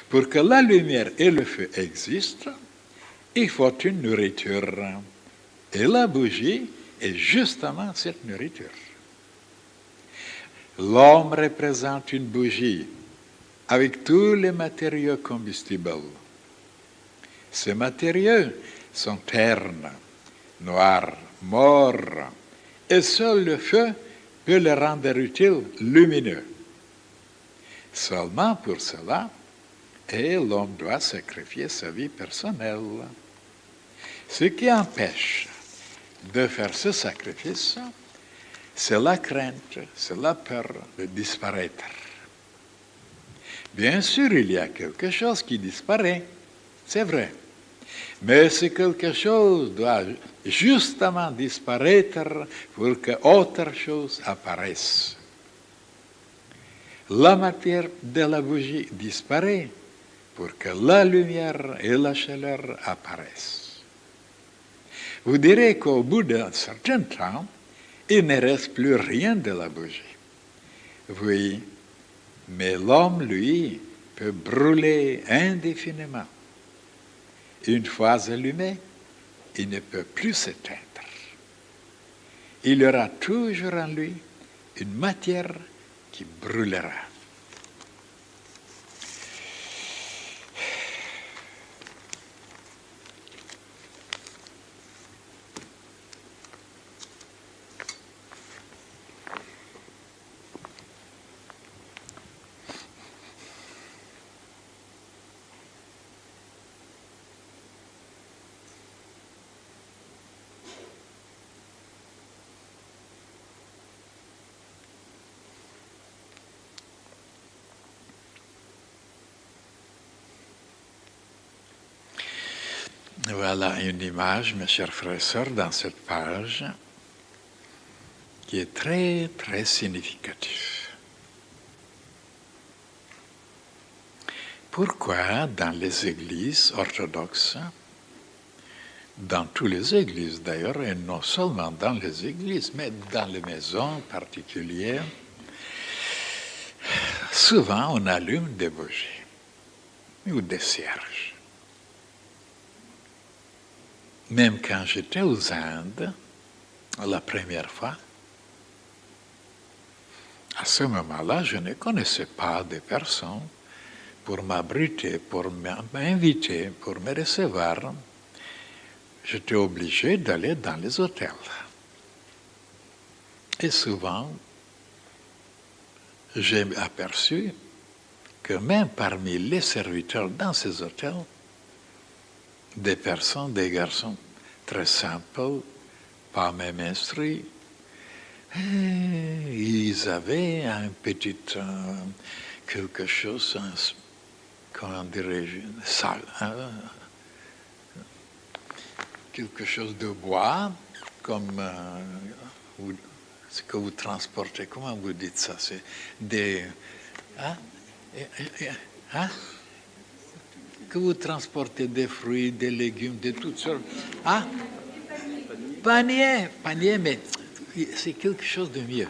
Pour que la lumière et le feu existent, il faut une nourriture. Et la bougie est justement cette nourriture. L'homme représente une bougie avec tous les matériaux combustibles. Ces matériaux sont ternes, noirs, morts, et seul le feu peut les rendre utiles, lumineux. Seulement pour cela, et l'homme doit sacrifier sa vie personnelle. Ce qui empêche de faire ce sacrifice, c'est la crainte, c'est la peur de disparaître. Bien sûr, il y a quelque chose qui disparaît, c'est vrai. Mais ce quelque chose doit justement disparaître pour que autre chose apparaisse. La matière de la bougie disparaît pour que la lumière et la chaleur apparaissent. Vous direz qu'au bout d'un certain temps, il ne reste plus rien de la bougie. Oui, mais l'homme, lui, peut brûler indéfiniment. Une fois allumé, il ne peut plus s'éteindre. Il y aura toujours en lui une matière qui brûlera. Voilà une image, mes chers frères et sœurs, dans cette page, qui est très, très significative. Pourquoi dans les églises orthodoxes, dans toutes les églises d'ailleurs, et non seulement dans les églises, mais dans les maisons particulières, souvent on allume des bougies ou des cierges. Même quand j'étais aux Indes, la première fois, à ce moment-là, je ne connaissais pas de personnes pour m'abriter, pour m'inviter, pour me recevoir. J'étais obligé d'aller dans les hôtels. Et souvent, j'ai aperçu que même parmi les serviteurs dans ces hôtels, des personnes, des garçons très simples, pas même instruits, ils avaient un petit, quelque chose, comment dirais-je, sale, quelque chose de bois, comme ce que vous transportez, comment vous dites ça? C'est des... que vous transportez des fruits, des légumes, de toutes sortes. Panier, mais c'est quelque chose de mieux.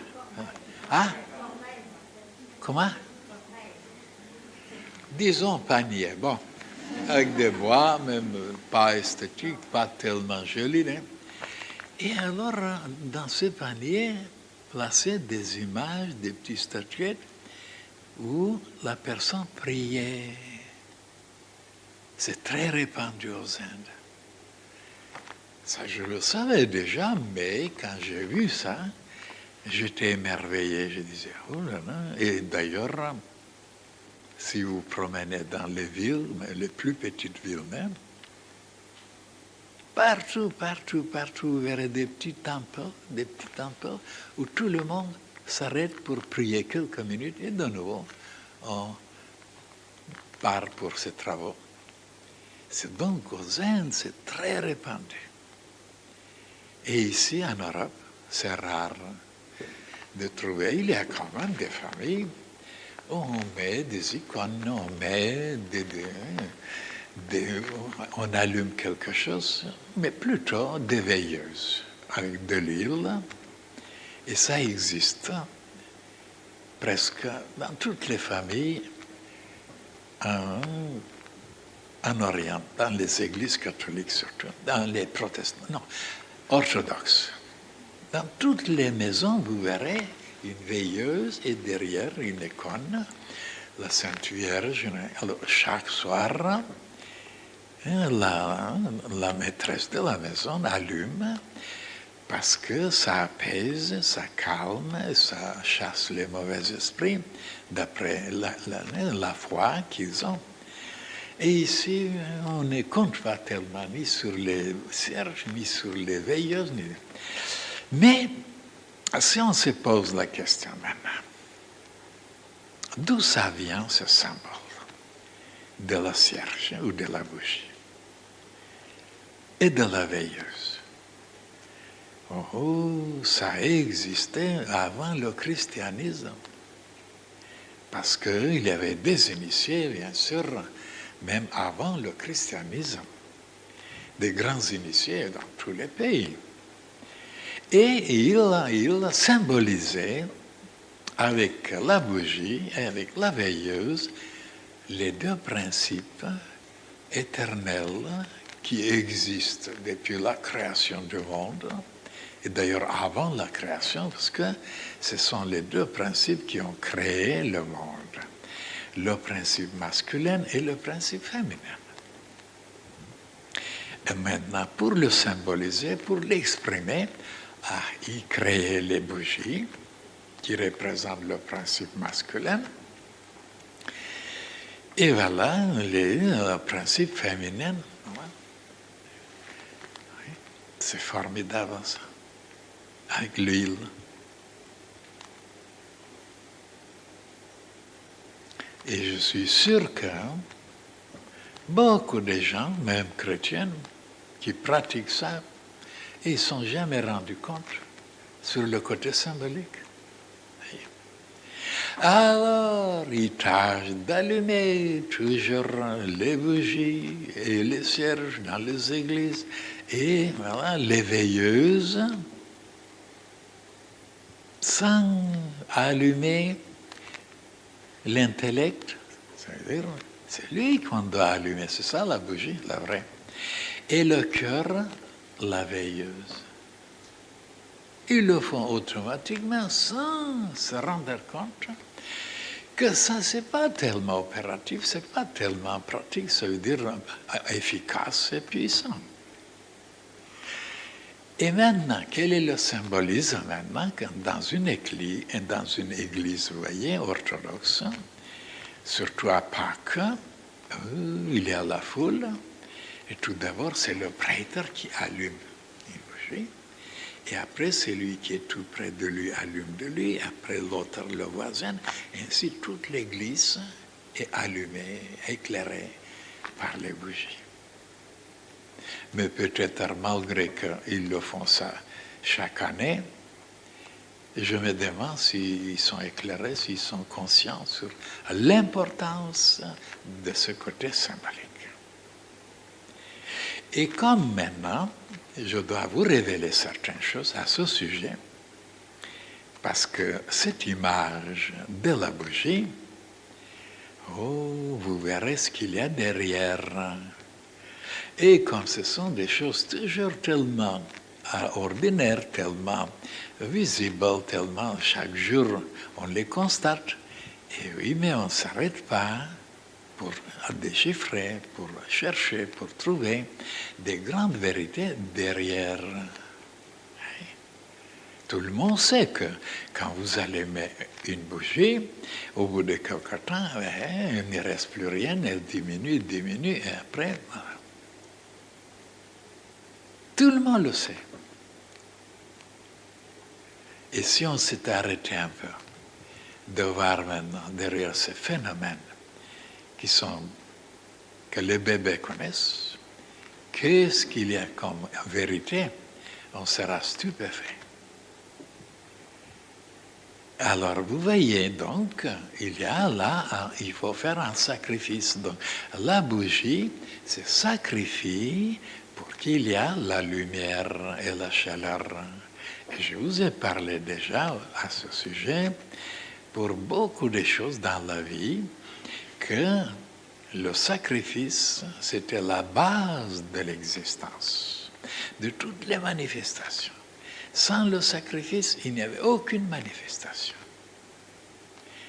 Comment? Disons panier, bon, avec des bois, même pas esthétiques, pas tellement jolis. Hein? Et alors, dans ce panier, placer des images, des petites statuettes où la personne priait. C'est très répandu aux Indes. Ça, je le savais déjà, mais quand j'ai vu ça, j'étais émerveillé. Je disais, oh là là. Et d'ailleurs, si vous promenez dans les villes, les plus petites villes même, partout, vous verrez des petits temples où tout le monde s'arrête pour prier quelques minutes et de nouveau, on part pour ses travaux. C'est donc aux Indes, c'est très répandu. Et ici, en Europe, c'est rare de trouver. Il y a quand même des familles où on met des icônes, on met on allume quelque chose, mais plutôt des veilleuses avec de l'huile. Et ça existe presque dans toutes les familles. en Orient, dans les églises catholiques surtout, dans les protestants, non, orthodoxes. Dans toutes les maisons, vous verrez une veilleuse et derrière une icône, la Sainte Vierge. Alors, chaque soir, la maîtresse de la maison allume parce que ça apaise, ça calme, ça chasse les mauvais esprits, d'après la foi qu'ils ont. Et ici, on ne compte pas tellement ni sur les cierges, ni sur les veilleuses. Mais si on se pose la question maintenant, d'où ça vient ce symbole de la cierge ou de la bougie et de la veilleuse? Oh, ça existait avant le christianisme. Parce qu'il y avait des initiés, bien sûr, même avant le christianisme, des grands initiés dans tous les pays. Et il symbolisait avec la bougie et avec la veilleuse les deux principes éternels qui existent depuis la création du monde, et d'ailleurs avant la création, parce que ce sont les deux principes qui ont créé le monde, le principe masculin et le principe féminin. Et maintenant, pour le symboliser, pour l'exprimer, il créait les bougies qui représentent le principe masculin. Et voilà le principe féminin. C'est formidable ça, avec l'huile. Et je suis sûr que beaucoup de gens, même chrétiens, qui pratiquent ça, ils ne sont jamais rendus compte sur le côté symbolique. Alors, ils tâchent d'allumer toujours les bougies et les cierges dans les églises, et voilà, les veilleuses, sans allumer l'intellect, c'est-à-dire, c'est lui qu'on doit allumer, c'est ça la bougie, la vraie. Et le cœur, la veilleuse. Ils le font automatiquement sans se rendre compte que ça, c'est pas tellement opératif, c'est pas tellement pratique, ça veut dire efficace et puissant. Et maintenant, quel est le symbolisme maintenant dans une église, vous voyez, orthodoxe, surtout à Pâques, il y a la foule, et tout d'abord, c'est le prêtre qui allume une bougie. Et après, celui qui est tout près de lui allume de lui, après l'autre, le voisin. Et ainsi, toute l'église est allumée, éclairée par les bougies. Mais peut-être, malgré qu'ils le font ça chaque année, je me demande s'ils sont éclairés, s'ils sont conscients sur l'importance de ce côté symbolique. Et comme maintenant, je dois vous révéler certaines choses à ce sujet, parce que cette image de la bougie, vous verrez ce qu'il y a derrière. Et comme ce sont des choses toujours tellement ordinaires, tellement visibles, tellement chaque jour on les constate, et oui, mais on ne s'arrête pas pour déchiffrer, pour chercher, pour trouver des grandes vérités derrière. Tout le monde sait que quand vous allumez une bougie, au bout de quelque temps, il ne reste plus rien, elle diminue, et après, voilà. Tout le monde le sait. Et si on s'est arrêté un peu de voir maintenant derrière ces phénomènes que les bébés connaissent, qu'est-ce qu'il y a comme vérité, on sera stupéfait. Alors vous voyez donc, il y a là, il faut faire un sacrifice. Donc la bougie se sacrifie pour qu'il y ait la lumière et la chaleur. Et je vous ai parlé déjà à ce sujet pour beaucoup de choses dans la vie que Le sacrifice, c'était la base de l'existence, de toutes les manifestations. Sans le sacrifice, il n'y avait aucune manifestation.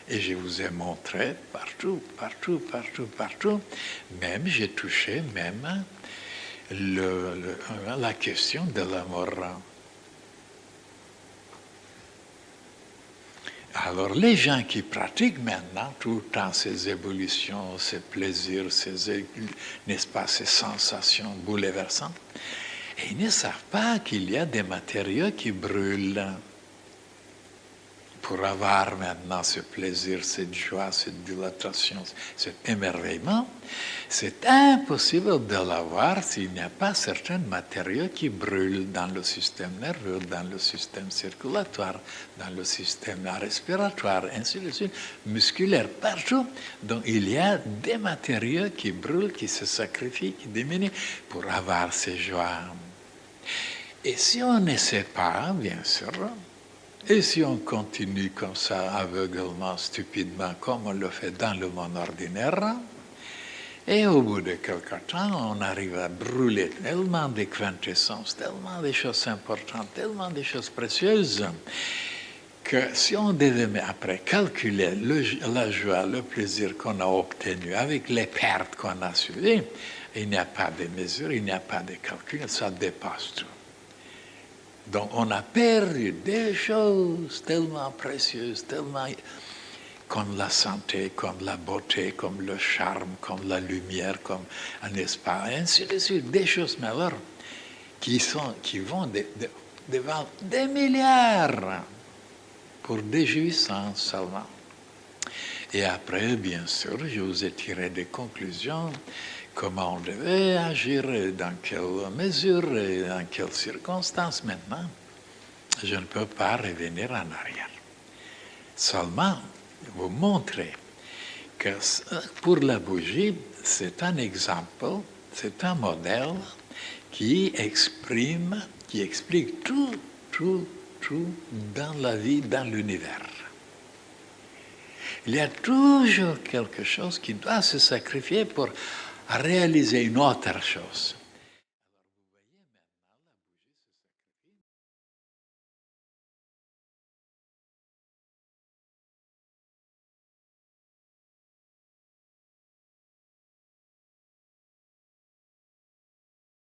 Et je vous ai montré partout, partout, partout, partout, même j'ai touché même la question de la mort. Alors les gens qui pratiquent maintenant tout le temps ces évolutions, ces plaisirs, n'est-ce pas, ces sensations bouleversantes, ils ne savent pas qu'il y a des matériaux qui brûlent. Pour avoir maintenant ce plaisir, cette joie, cette dilatation, cet émerveillement, c'est impossible de l'avoir s'il n'y a pas certains matériaux qui brûlent dans le système nerveux, dans le système circulatoire, dans le système respiratoire, ainsi de suite, musculaire, partout. Donc il y a des matériaux qui brûlent, qui se sacrifient, qui diminuent pour avoir ces joies. Et si on ne sait pas, bien sûr, et si on continue comme ça, aveuglement, stupidement, comme on le fait dans le monde ordinaire, et au bout de quelque temps, on arrive à brûler tellement de quintessences, tellement de choses importantes, tellement de choses précieuses, que si on devait après calculer la joie, le plaisir qu'on a obtenu avec les pertes qu'on a subies, il n'y a pas de mesure, il n'y a pas de calcul, ça dépasse tout. Donc on a perdu des choses tellement précieuses, tellement comme la santé, comme la beauté, comme le charme, comme la lumière, comme n'est-ce pas, ainsi de suite, des choses meilleures qui vont devant des milliards pour des jouissances seulement. Et après, bien sûr, je vous ai tiré des conclusions, comment on devait agir, dans quelle mesure, et dans quelles circonstances. Maintenant, je ne peux pas revenir en arrière. Seulement, vous montrer que pour la bougie, c'est un exemple, c'est un modèle qui explique tout dans la vie, dans l'univers. Il y a toujours quelque chose qui doit se sacrifier pour réaliser une autre chose.